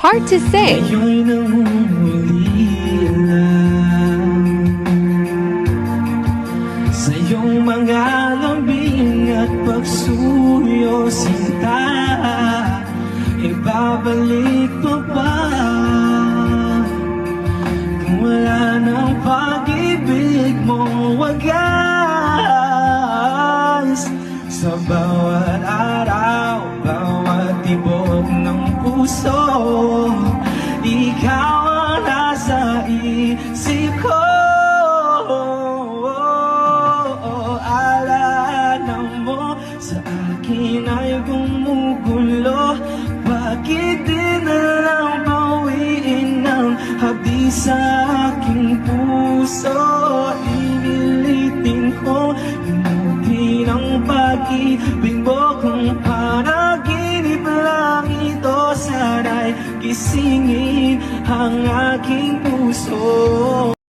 hard to say. Ngayon'y namumuli lang sa iyong mga lambing at pagsuyo, sinta. Ibabalik pa ba kung wala ng pag-ibig mong wagas? Sa bawat araw, bawat tibok ng puso, ikaw ang nasa isip ko. Alala mo sa akin ay gumugulo. Bakit di na lang bawiin ng habis sa aking puso? Inilitin ko limutin ang pag-ibig mo. Kung panaginip lang ito, sana'y gisingin ang aking puso.